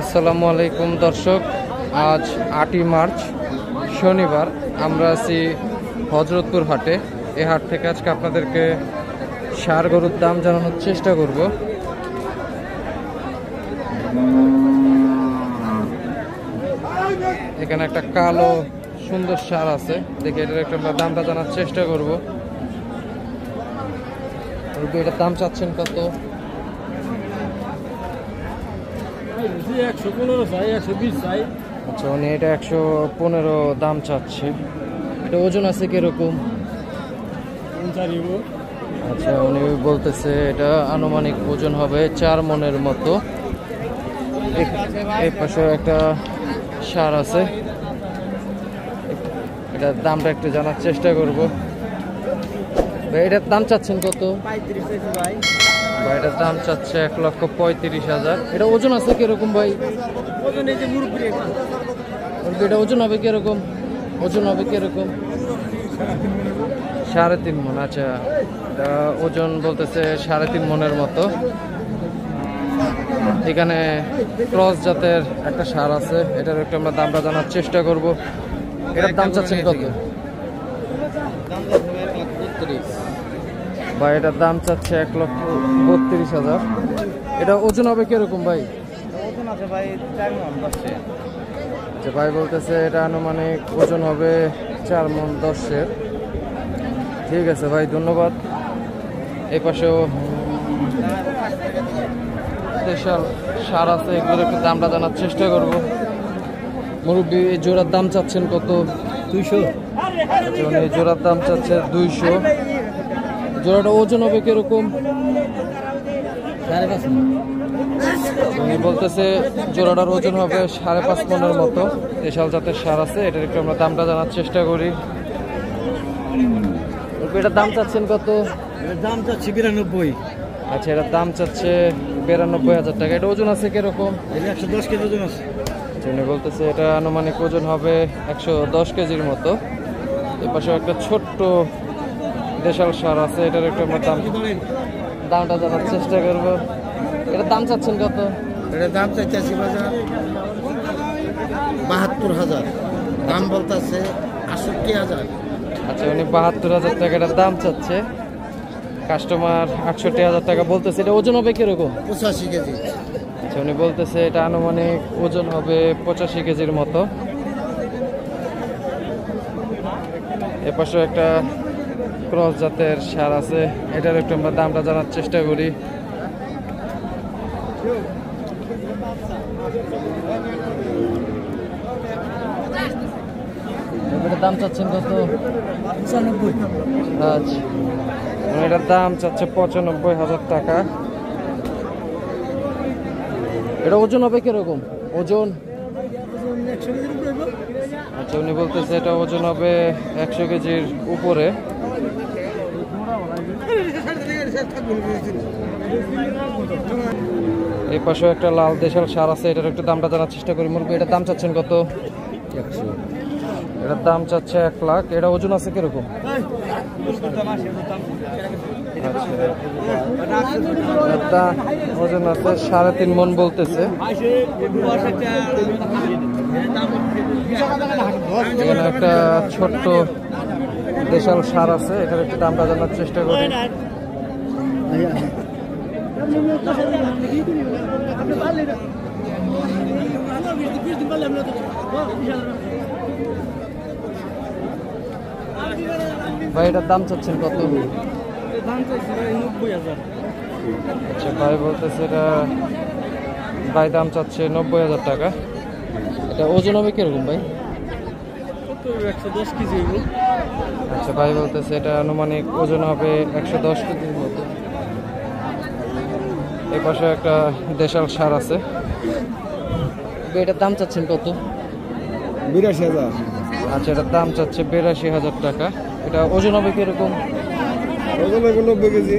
আসসালামু আলাইকুম দর্শক, আজ 8ই মার্চ শনিবার। আমরা আছি হযরতপুর হাটে। এই হাট থেকে আজকে আপনাদেরকে ষাঁড় গরুর দাম জানানোর চেষ্টা করব। এখানে একটা কালো সুন্দর ষাঁড় আছে, দেখে এটার একটা আমরা দামটা জানার চেষ্টা করব। এটার দাম চাচ্ছেন কত? 115 চাই, 120 চাই। আচ্ছা, উনি এটা 115 দাম চাচ্ছে। এটা ওজন আছে কিরকম? আচ্ছা, উনি বলতেছে এটা আনুমানিক ওজন হবে 4 মনের মতো। এই পাশে একটা ষাঁড় আছে, এটার দামটা একটু জানার চেষ্টা করব। ভাই এটার দাম চাচ্ছেন কত? 35 চাইছি ভাই। ভাই এটার দাম চাচ্ছে 1,35,000। এটা ওজন আছে কিরকম ভাই? ওজন এই যে মুরব্বি এটা ওজন হবে কিরকম? ওজন হবে কিরকম? 3.5 মন। আচ্ছা, ওজন বলতেছে 3.5 মনের মতো। এখানে ক্রস জাতের একটা ষাঁড় আছে, এটার একটু আমরা দামটা জানার চেষ্টা করব। এটার দাম চাচ্ছেন কত? ভাই এটার দাম চাচ্ছে 1,32,000। এটা ওজন হবে কিরকম ভাই? ওজন আছে ভাই 4 মণ বসে। যে ভাই বলতেছে এটা আনুমানিক ওজন হবে 4 মণ 10-এর। ঠিক আছে ভাই, ধন্যবাদ। এই পাশেও দেশাল ষাঁড় আছে, এগুলোর একটু দামটা জানার চেষ্টা করব। মুরব্বী এই জোড়ার দাম চাচ্ছেন কত? 200। এই জোড়ার দাম চাচ্ছে 200। জোড়াটা ওজন হবে কিরকম? 5.5 মণ। উনি বলতেছে জোড়াটার ওজন হবে 5.5 মনের মতো। দেশাল জাতের ষাঁড় আছে, এটার একটু আমরা দামটা জানার চেষ্টা করি। এটার দাম চাচ্ছেন কত? এর দাম চাচ্ছি 92। আচ্ছা, এটার দাম চাচ্ছে 92,000 টাকা। এটা ওজন আছে কিরকম? এটা 110 কেজি ওজন আছে। উনি বলতেছে এটা আনুমানিক ওজন হবে 110 কেজির মতো। এর পাশে একটা ছোট্ট দেশাল ষাঁড় আছে, এটার একটু আমরা দামটা জানার চেষ্টা করব। এটার দাম চাচ্ছেন কত? এটার দাম চাইতেছি বাজার 72,000। দাম বলতেছে 68,000। আচ্ছা, উনি 72,000 টাকা এটার দাম চাচ্ছে। কাস্টমার 68,000 টাকা বলতেছে। এটা ওজন হবে কিরকম? 85 কেজি। আচ্ছা, উনি বলতেছে এটা আনুমানিক ওজন হবে 85 কেজির মতো। এপাশে একটা ক্রস জাতের ষাঁড় আছে, এটার একটু আমরা দামটা জানার চেষ্টা করি। এটার দাম চাচ্ছেন কত? 95। আচ্ছা, এটার দাম চাচ্ছে 95,000 টাকা। এটা ওজন হবে কিরকম? ওজন? আচ্ছা, উনি বলতেছে এটা ওজন হবে 100 কেজির উপরে। এই পাশে একটা লাল দেশাল ষাঁড় আছে, এটার একটু দামটা জানার চেষ্টা করি। মুরগি এটার দাম চাচ্ছেন কত? 100। এটার দাম চাচ্ছে 1 লাখ। এটা ওজন আছে কিরকম? আচ্ছা, ওজন আছে 3.5 মণ বলতেছে। এখানে একটা ছোট্ট দেশাল ষাঁড় আছে, এটার একটু দামটা জানার চেষ্টা করি। ভাই এটার দাম চাচ্ছেন কত? আচ্ছা, ভাই বলতেছে এটা ভাই দাম চাচ্ছে 90,000 টাকা। এটা ওজন হবে কিরকম ভাই? 110 কেজি। আচ্ছা, ভাই বলতেছে এটা আনুমানিক ওজন হবে 110 কেজির মতো। এই পাশে একটা দেশাল ষাঁড় আছে, এটার দাম চাচ্ছেন কত? 82,000। আচ্ছা, এটার দাম চাচ্ছে 82,000 টাকা। এটা ওজন হবে কিরকম? ওজন হবে 90 কেজি।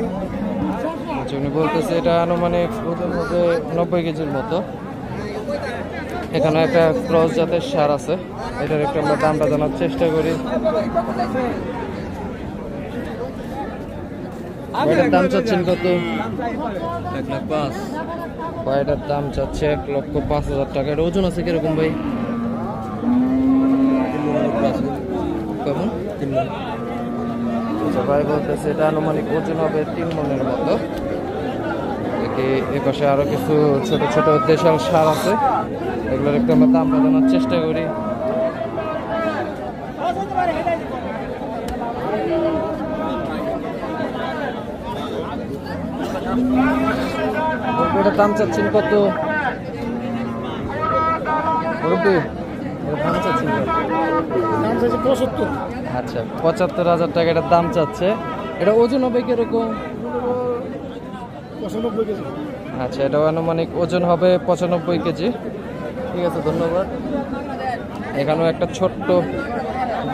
আচ্ছা, উনি বলতেছে এটা আনুমানিক ওজন হবে 90 কেজির মতো। এখানে একটা ক্রস জাতের ষাঁড় আছে, এটার একটু আমরা দামটা জানার চেষ্টা করি। এটার দাম চাচ্ছেন কত? 1,05,000। এটার দাম চাচ্ছে 1,05,000 টাকা। এর ওজন আছে কিরকম ভাই? কেমন? 3 মণ। আচ্ছা ভাই বলতেছে এটা আনুমানিক ওজন হবে 3 মণের মতো। দেখি এ পাশে আরো কিছু ছোট ছোট দেশাল সার আছে, এগুলোর একটু আমরা দাম জানার চেষ্টা করি। এটার দাম চাচ্ছেন কত? মুরব্বি দাম চাচ্ছেন কত? দাম চাইছে 75। আচ্ছা 75,000 টাকা এটার দাম চাচ্ছে। এটা ওজন হবে কিরকম? 95 কেজি। আচ্ছা এটা আনুমানিক ওজন হবে 95 কেজি। ঠিক আছে ধন্যবাদ। এখানেও একটা ছোট্ট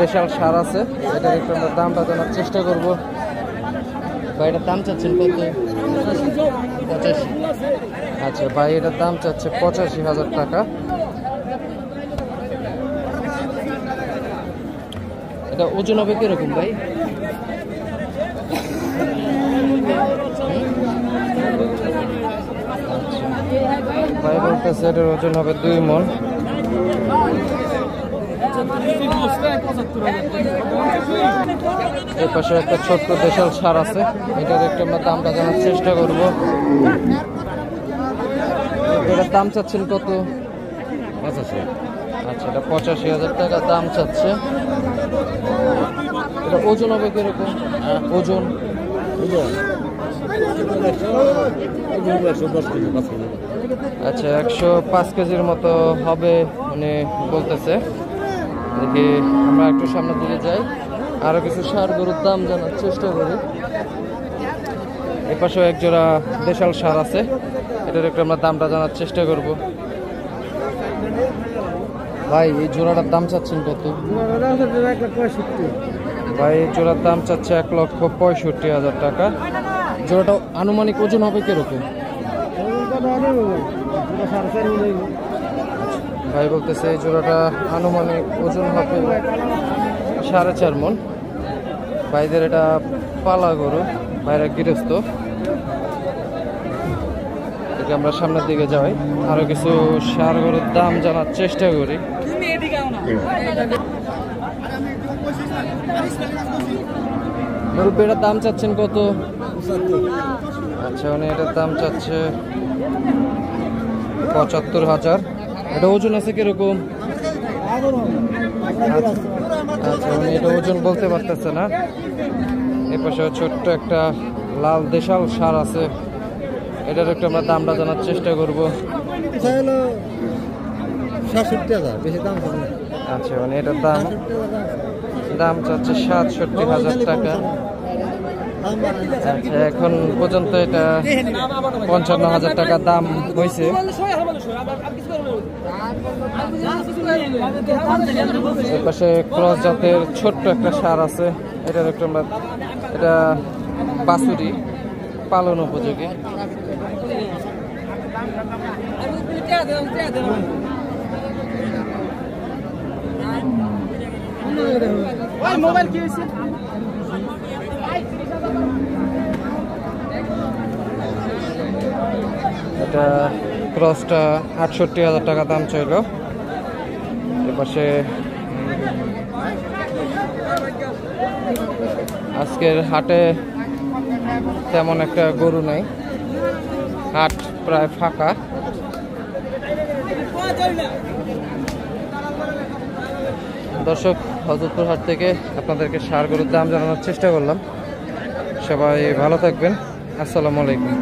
দেশাল সার আছে, এটার একটু আমরা দামটা জানার চেষ্টা করব। ভাই এটার দাম চাচ্ছেন কত? 85। আচ্ছা ভাই এটার দাম চাচ্ছে 85,000 টাকা। এটা ওজন হবে কিরকম ভাই? ভাই বলতেছে এটার ওজন হবে 2 মণ। এর পাশে একটা ছোট্ট দেশাল সার আছে, এটার একটু আমরা দামটা জানার চেষ্টা করব। এটার দাম চাচ্ছেন কত? 85। আচ্ছা এটা 85,000 টাকা দাম চাচ্ছে। এটা ওজন হবে কিরকম? ওজন 110 কেজি। আচ্ছা 105 কেজির মতো হবে উনি বলতেছে। দেখি আমরা একটু সামনের দিকে যাই, আরো কিছু ষাঁড় গরুর দাম জানার চেষ্টা করি। এ পাশেও এক জোড়া দেশাল ষাঁড় আছে, এটার একটু আমরা দামটা জানার চেষ্টা করব। ভাই এই জোড়াটার দাম চাচ্ছেন কত? ভাই এই জোড়ার দাম চাচ্ছে 1,65,000 টাকা। জোড়াটা আনুমানিক ওজন হবে কিরকম? ভাই বলতেছে এই জোড়াটা আনুমানিক ওজন হবে 4.5 মণ। ভাইদের এটা পালা গরু, ভাইরা গৃহস্থ। এদিকে আমরা সামনের দিকে যাই, আরো কিছু ষাঁড় গরুর দাম জানার চেষ্টা করি। মুরব্বী এটার দাম চাচ্ছেন কত? আচ্ছা উনি এটার দাম চাচ্ছে 75,000। এটা ওজন আছে কিরকম? আচ্ছা উনি এটা ওজন বলতে পারতেছে না। এ পাশে ছোট্ট একটা লাল দেশাল সার আছে, এটার একটু আমরা দামটা জানার চেষ্টা করব। 67,000, বেশি দাম। আচ্ছা মানে এটার দাম চাচ্ছে 67,000 টাকা। আচ্ছা এখন পর্যন্ত এটা 55,000 টাকা দাম হয়েছে। পাশে ক্রস জাতের ছোট্ট একটা সার আছে, এটার একটু আমরা, এটা বাছুরি পালন উপযোগী। মোবাইল কি হয়েছে? এটা ক্রসটা 68,000 টাকা দাম চাইল। এপাশে আজকের হাটে তেমন একটা গরু নেই, হাট প্রায় ফাঁকা। দর্শক হযরতপুর হাট থেকে আপনাদেরকে ষাঁড় গরুর দাম জানানোর চেষ্টা করলাম। সবাই ভালো থাকবেন। আসসালামু আলাইকুম।